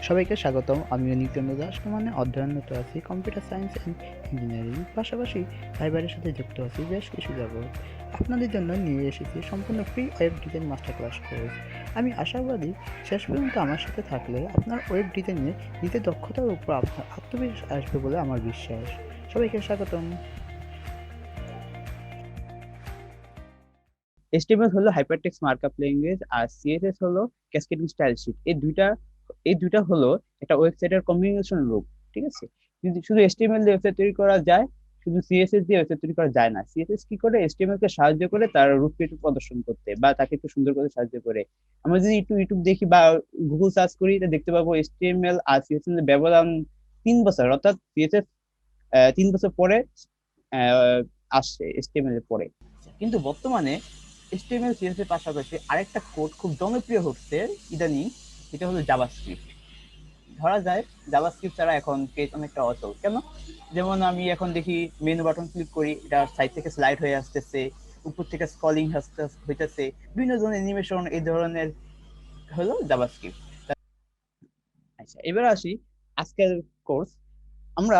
সবাইকে স্বাগতম। আমি নিত্যানন্দ দাস। অধ্যয়নরত আছি কম্পিউটার সায়েন্স অ্যান্ড ইঞ্জিনিয়ারিং। পাশাপাশি সাইবারের সাথে যুক্ত আছি বেশ কিছু যাবৎ। আপনাদের জন্য নিয়ে এসেছি সম্পূর্ণ free web design master class course. আমি আশাবাদী শেষ পর্যন্ত আমার সাথে থাকলে আপনার ওয়েব ডিজাইনে নিজের দক্ষতার উপর আপনার আত্মবিশ্বাস আসবে বলে আমার বিশ্বাস। সবাইকে স্বাগতম। HTML হলো হাইপারটেক্সট মার্কআপ ল্যাঙ্গুয়েজ আর CSS হলো ক্যাসকেডিং স্টাইল শীট। এই দুইটা হলো একটা ওয়েবসাইটের কম্বিনেশন রূপ। ঠিক আছে, কিন্তু শুধু HTML দিয়ে ওয়েবসাইট তৈরি করা যায়, শুধু CSS দিয়ে ওয়েবসাইট তৈরি করা যায় না। CSS কি করে, HTML কে সাহায্য করে তার রূপরেখা প্রদর্শন করতে বা তাকে একটু সুন্দর করে সাহায্য করে। আমরা যদি একটু ইউটিউব দেখি বা গুগল সার্চ করি, তা দেখতে পাবো HTML আর CSS এর ব্যবধান 3 বছর, অর্থাৎ CSS 3 বছর পরে আসছে HTML এর পরে। কিন্তু বর্তমানে HTML CSS এর পাশাপাশি আরেকটা কোড খুব জনপ্রিয় হচ্ছে ইদানিং, এটা হলো জাভাস্ক্রিপ্ট। ধরা যায় জাভাস্ক্রিপ্ট ছাড়া এখন পেজ অনেকটা অচল। কেন? যেমন আমি এখন দেখি মেনু বাটন ক্লিক করি, এটা সাইড থেকে স্লাইড হয়ে আসতেছে, উপর থেকে স্ক্রলিং হইতেছে, বিভিন্ন ধরনের অ্যানিমেশন, এই ধরনের হলো জাভাস্ক্রিপ্ট। আচ্ছা, এবার আসি আজকের কোর্স। আমরা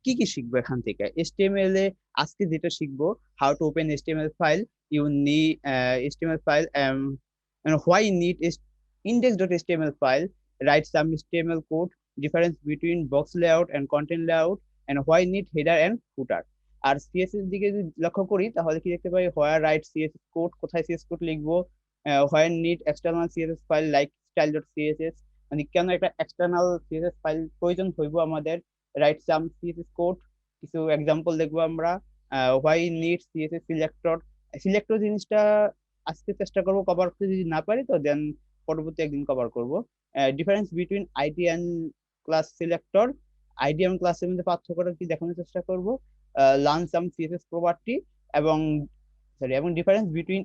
কি কি শিখবো এখান থেকে HTML এ? আজকে যেটা শিখবো, how to open HTML file, you need HTML file, why you need index.html file, write some HTML code, difference between box layout and content layout, and why need header and footer। আর CSS দিকে যদি লক্ষ্য করি তাহলে কি দেখতে পাই, where write CSS code, কোথায় CSS কোড লিখবো, where need external CSS file like style.css, মানে কেন একটা এক্সটার্নাল CSS ফাইল প্রয়োজন হইব আমাদের, রাইট সাম CSS কোড, কিছু এক্সাম্পল দেখবো আমরা। Why need CSS selector, selector জিনিসটা আজকে চেষ্টা করবো কভার করতে, যদি না পারি তো দেন পরবর্তী একদিন কভার করব। Difference between ID and class selector, ID এবং ক্লাসের মধ্যে পার্থক্যটা কি দেখানোর চেষ্টা করব। লার্ন সাম CSS প্রপার্টি, এবং এবং difference between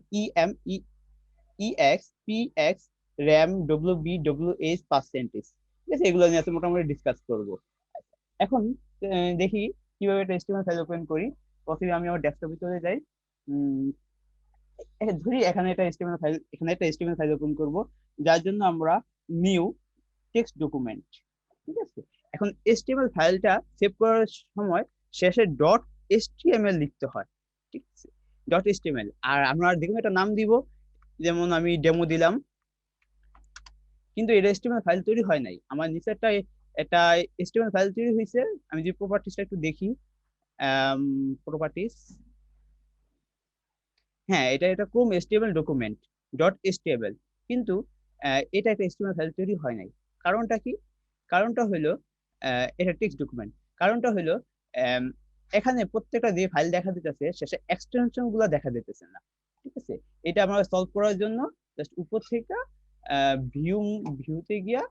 EX, PX, RAM, WB, WH, percentage. ঠিক আছে, এগুলো নিয়ে আজকে মোটামুটি ডিসকাস করবো। এখন দেখি কিভাবে একটা HTML ফাইল ওপেন করি। প্রথমে আমি আমার ডেস্কটপে চলে যাই। ধরি এখানে একটা HTML ফাইল ওপেন করব, যার জন্য আমরা নিউ টেক্সট ডকুমেন্ট। ঠিক আছে, এখন HTML ফাইলটা সেভ করার সময় শেষে .html লিখতে হয়। ঠিক আছে, .html, আর আমরা দেখুন একটা নাম দিব, যেমন আমি ডেমো দিলাম। কিন্তু এটা HTML ফাইল তৈরি হয় নাই, আমার নিচেরটা একটা HTML ফাইল তৈরি হয়েছে। আমি যে প্রপার্টিসটা একটু দেখি, প্রপার্টিস, হ্যাঁ, এটা এটা ক্রোম HTML ডকুমেন্ট .html, কিন্তু এটা একটা HTML ফাইল তৈরি হয় নাই। কারণটা কি? কারণটা হলো এটা টেক্সট ডকুমেন্ট। কারণটা হলো আম, এখানে প্রত্যেকটা যে ফাইল দেখা দিতেছে শেষে এক্সটেনশন গুলা দেখা দিতেছে না। ঠিক আছে, এটা আমরা সলভ করার জন্য জাস্ট উপর থেকে ভিউ ভিউতে গিয়া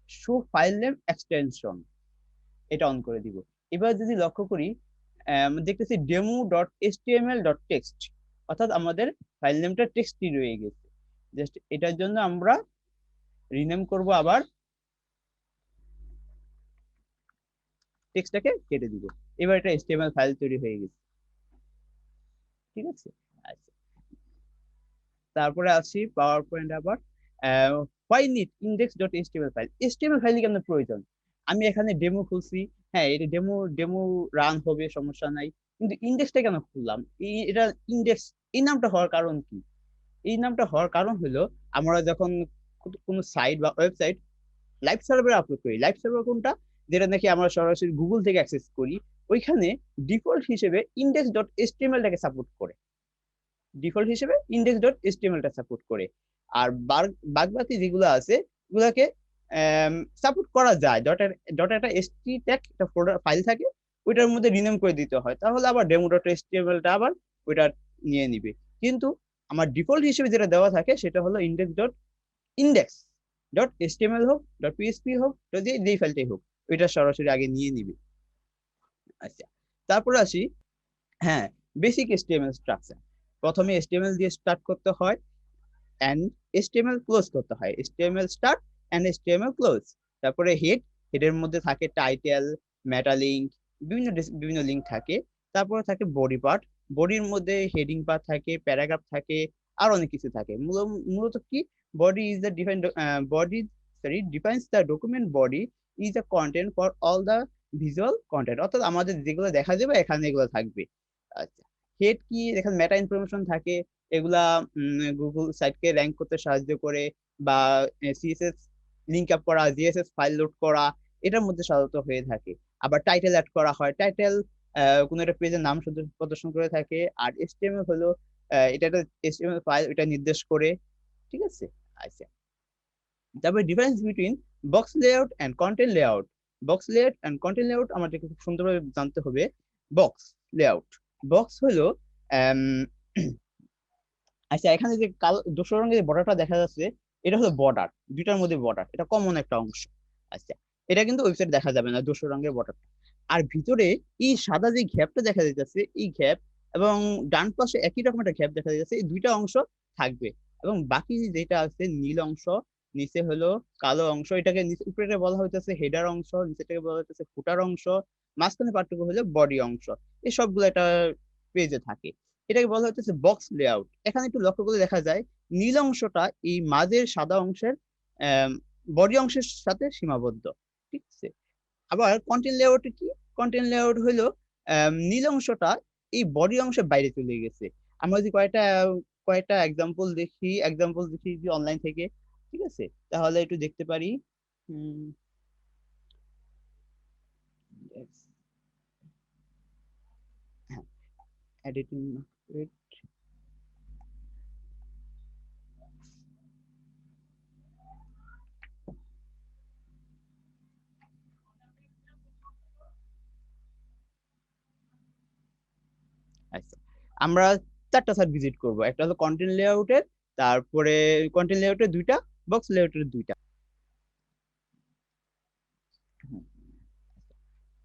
শো ফাইল নেম এক্সটেনশন, এটা অন করে দিব। এবার যদি লক্ষ্য করি, দেখতেছি demo.html.text, অর্থাৎ আমাদের ফাইল নেমটা টেক্সটই রয়ে গেছে। জাস্ট এটার জন্য আমরা রিনেম করব, আবার টেক্সটটাকে কেটে দিব। এবার এটা HTML ফাইল তৈরি হয়ে গেছে। ঠিক আছে, আচ্ছা, তারপরে আসি পাওয়ার পয়েন্ট। আবার why need index.html file, HTML file কেন প্রয়োজন? আমি এখানে ডেমো খুলছি, হ্যাঁ এটা ডেমো ডেমো রান হবে, সমস্যা নাই, কিন্তু ইন্ডেক্সটা কেন খুললাম? এটা ইন্ডেক্স, এই নামটা হওয়ার কারণ কি? এই নামটা হওয়ার কারণ হলো, আমরা যখন কোনো সাইট বা ওয়েবসাইট লাইভ সার্ভারে আপলোড করি, লাইভ সার্ভার কোনটা, যেটা নাকি আমরা সরাসরি গুগল থেকে অ্যাক্সেস করি, ওইখানে ডিফল্ট হিসেবে index.html-টাকে সাপোর্ট করে, ডিফল্ট হিসেবে index.html-টা সাপোর্ট করে। আর বাকি যেগুলো আছে ওগুলাকে সাপোর্ট করা যায়, ডট একটা এসটি ট্যাগ একটা ফোল্ডার ফাইল থাকে, ওইটার মধ্যে রিনেম করে দিতে হয়, তাহলে আবার demo.html-টা আবার ওইটা নিয়ে নিবে। কিন্তু আমার ডিফল্ট হিসেবে যেটা দেওয়া থাকে সেটা হলো index.html হোক, .php হোক, যেই ফাইলটাই হোক, ওইটা সরাসরি আগে নিয়ে নিবে। আচ্ছা, তারপরে আসি, হ্যাঁ, বেসিক HTML স্ট্রাকচার। প্রথমে HTML দিয়ে স্টার্ট করতে হয়, এন্ড HTML ক্লোজ করতে হয়, HTML start end HTML close. তারপরে হেডের মধ্যে থাকে টাইটেল, মেটা লিঙ্ক, বিভিন্ন লিঙ্ক থাকে। তারপরে থাকে বডি পার্ট, বডির মধ্যে হেডিং পার্ট থাকে, প্যারাগ্রাফ থাকে, আর অনেক কিছু থাকে। মূলত কি, body is the defined body defines the document body is a content for all the visual content, অর্থাৎ আমাদের যেগুলো দেখা যাবে এখানে এগুলো থাকবে। আচ্ছা, হেড কি, এখানে মেটা ইনফরমেশন থাকে, এগুলা গুগল সাইটকে র্যাঙ্ক করতে সাহায্য করে, বা সিএসএস লিঙ্ক আপ করা, জিএসএস ফাইল লোড করা, এটার মধ্যে সাধারণত হয়ে থাকে। আবার টাইটেল অ্যাড করা হয়, টাইটেল কোনো একটা পেজের নাম প্রদর্শন করে থাকে। আর এচটিএমএল হলো এটা একটা এচটিএমএল ফাইল, এটা নির্দেশ করে, ঠিক আছে। আচ্ছা, তারপরে difference between box layout and content layout. Box layout and content layout আমাদেরকে খুব সুন্দরভাবে জানতে হবে। বক্স লেআউট, বক্স হলো আচ্ছা, এখানে যে কালো ধূসর রঙের যে বর্ডারটা দেখা যাচ্ছে, এটা হলো বর্ডার, দুইটার মধ্যে বর্ডার, এটা কমন একটা অংশ। আচ্ছা, এটা কিন্তু ওয়েবসাইট দেখা যাবে না, ধূসর রঙের বর্ডার। আর ভিতরে এই সাদা যে গ্যাপটা দেখা যাচ্ছে, এই গ্যাপ এবং ডান পাশে একই রকম একটা গ্যাপ দেখা যাচ্ছে, এই দুইটা অংশ থাকবে। এবং বাকি যেটা আছে নীল অংশ, নিচে হলো কালো অংশ, এটাকে উপরে বলা হইতেছে হেডার অংশ, নিচেটাকে বলা হইতেছে ফুটার অংশ, মাঝখানে পার্টটুকু হলো বডি অংশ। এই সবগুলো একটা পেজে থাকে, এটাকে বলা হচ্ছে বক্স লেআউট। এখানে একটু লক্ষ্য করে দেখা যায় নীল অংশটা এই মাঝের সাদা অংশের বডি অংশের সাথে সীমাবদ্ধ, ঠিক আছে। আবার কন্টেন্ট লেআউট কি, কন্টেন্ট লেআউট হলো নীল অংশটা এই বডি অংশের বাইরে চলে গেছে। আমরা যদি কয়েকটা কয়েকটা এক্সাম্পল দেখি যে অনলাইন থেকে, ঠিক আছে, তাহলে একটু দেখতে পারি। হ্যাঁ, এডিটিং, আচ্ছা, আমরা চারটা সাইট ভিজিট করব। একটা হলো কন্টেন্ট লেআউটের, তারপরে কন্টেন্ট লেআউটের দুইটা, বক্স লেআউটের দুইটা।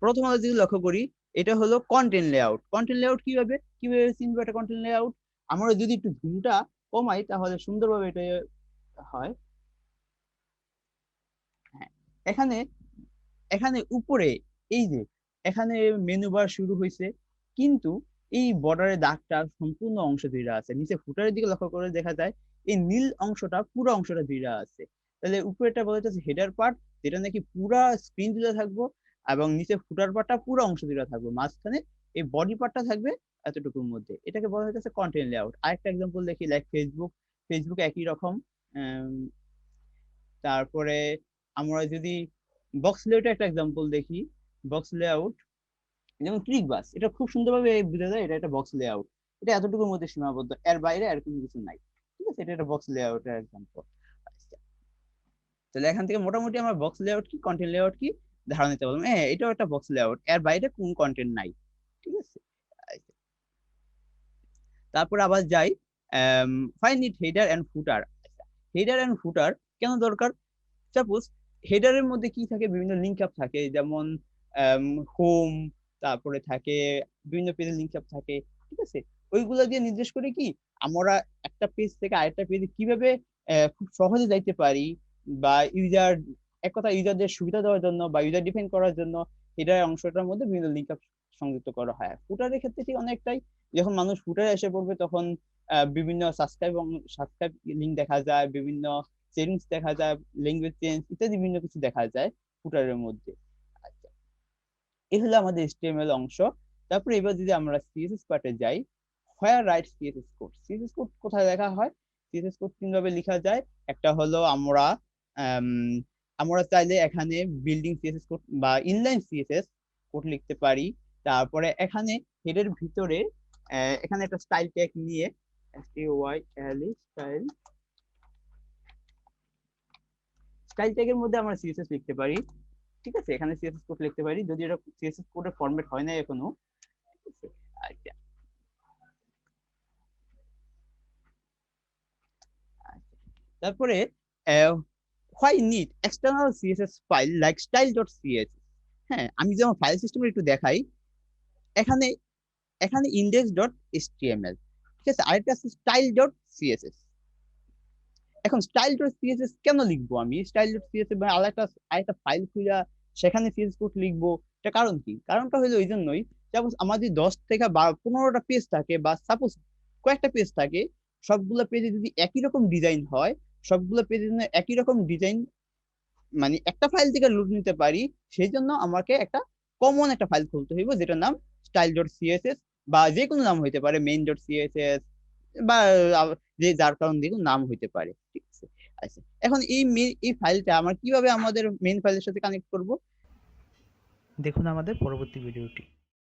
প্রথম আমরা যদি লক্ষ্য করি, এটা হলো কন্টেন্ট লেআউট। কন্টেন্ট লেআউট কিভাবে কিভাবে চিনবো এটা কন্টেন্ট লেআউট? আমরা যদি একটু জুমটা কমাই তাহলে সুন্দরভাবে এটা হয়। হ্যাঁ, এখানে এখানে উপরে এই যে এখানে মেনু বার শুরু হয়েছে, কিন্তু এই বর্ডারের দাগটা সম্পূর্ণ অংশ ধরে আছে। নিচে ফুটারের দিকে লক্ষ্য করে দেখা যায় এই নীল অংশটা পুরো অংশটা ধরে আছে। তাহলে উপরেটা বলা যাচ্ছে হেডার পার্ট, যেটা নাকি পুরো স্ক্রিন জুড়ে থাকবো, এবং নিচে ফুটার পার্টটা পুরো অংশ জুড়ে থাকবে, মাঝখানে এই বডি পার্টটা থাকবে এতটুকুর মধ্যে। এটাকে বলা হচ্ছে কন্টেন্ট লেআউট। আরেকটা এক্সাম্পল দেখি, লাইক ফেসবুক, ফেসবুক একই রকম। তারপরে আমরা যদি বক্স লেআউটের একটা এক্সাম্পল দেখি, বক্স লেআউট যেমন ক্লিক বাস, এটা খুব সুন্দরভাবে বোঝা যায় এটা একটা বক্স লেআউট। এটা এতটুকুর মধ্যে সীমাবদ্ধ, এর বাইরে আর কোনো কিছু নাই, ঠিক আছে। এটা একটা বক্স লেআউটের এক্সাম্পল। তাহলে এখান থেকে মোটামুটি আমরা বক্স লেআউট কি, কন্টেন্ট লেআউট কি ধারণা নিতে পারলাম। হ্যাঁ, এটাও একটা বক্স লেআউট, এর বাইরে কোন কন্টেন্ট নাই, ঠিক আছে। তারপর আবার যাই, find it header and footer. Header and footer কেন দরকার? সাপোজ হেডারের মধ্যে কি থাকে, বিভিন্ন লিঙ্ক আপ থাকে, যেমন হোম, তারপরে থাকে বিভিন্ন পেজের লিঙ্ক আপ থাকে, ঠিক আছে। ওইগুলো দিয়ে নির্দেশ করে কি আমরা একটা পেজ থেকে আরেকটা পেজে কিভাবে খুব সহজে যাইতে পারি, বা ইউজার, এক কথা ইউজারদের সুবিধা দেওয়ার জন্য বা ইউজার ডিফাইন করার জন্য হেডার অংশটার মধ্যে বিভিন্ন লিঙ্ক আপ সংযুক্ত করা হয়। ফুটারের ক্ষেত্রে ঠিক অনেকটাই, যখন মানুষ ফুটারে এসে পড়বে তখন বিভিন্ন সাবস্ক্রাইব লিঙ্ক দেখা যায়, বিভিন্ন সেটিংস দেখা যায়, ল্যাঙ্গুয়েজ চেঞ্জ ইত্যাদি বিভিন্ন কিছু দেখা যায় ফুটারের মধ্যে। আচ্ছা, এই হলো আমাদের এইচটিএমএল অংশ। তারপরে এবার যদি আমরা সিএসএস পার্টে যাই, where write CSS code. CSS code কোথায় লেখা হয়? সিএসএস কোড তিন ভাবে লেখা যায়। একটা হলো আম, আমরা চাইলে এখানে বিল্ডিং সিএসএস কোড বা ইনলাইন সিএসএস কোড লিখতে পারি। তারপরে এখানে হেডের ভিতরে এখানে একটা স্টাইল ট্যাগ নিয়ে স্টাইল স্টাইল ট্যাগের মধ্যে আমরা সিএসএস লিখতে পারি, ঠিক আছে। এখানে সিএসএস কোড লিখতে পারি, যদি এটা সিএসএস কোডের ফরম্যাট হয় না এখনো, ঠিক আছে। আচ্ছা, তারপরে why need external CSS file like style dot CSS. হ্যাঁ, আমি যেমন ফাইল সিস্টেমের একটু দেখাই, এখানে এখানে ইন্ডেক্স ডট এইচটিএমএল, ঠিক আছে। আরেকটা আছে স্টাইল ডট সিএসএস। এখন স্টাইল ডট সিএসএস কেন লিখবো আমি? স্টাইল ডট সিএসএস মানে আরেকটা ফাইল খুলে সেখানে সিএসএস কোড লিখবো, এটা কারণ কি? কারণটা হলো এই জন্যই, সাপোজ আমাদের 10 থেকে 15টা পেজ থাকে, বা সাপোজ কয়েকটা পেজ থাকে, সবগুলো পেজে যদি একই রকম ডিজাইন হয়, সবগুলো পেজের জন্য একই রকম ডিজাইন মানে একটা ফাইল থেকে লুট নিতে পারি, সেই জন্য আমাকে একটা কমন একটা ফাইল খুলতে হইব, যেটার নাম স্টাইল ডট সিএসএস, বা যে কোনো নাম হইতে পারে, মেইন ডট সিএসএস, বা যে যার কারণ দিয়ে নাম হইতে পারে, ঠিক আছে। আচ্ছা, এখন এই ফাইলটা আমরা কিভাবে আমাদের মেইন ফাইলের সাথে কানেক্ট করব? দেখুন আমাদের পরবর্তী ভিডিওটি।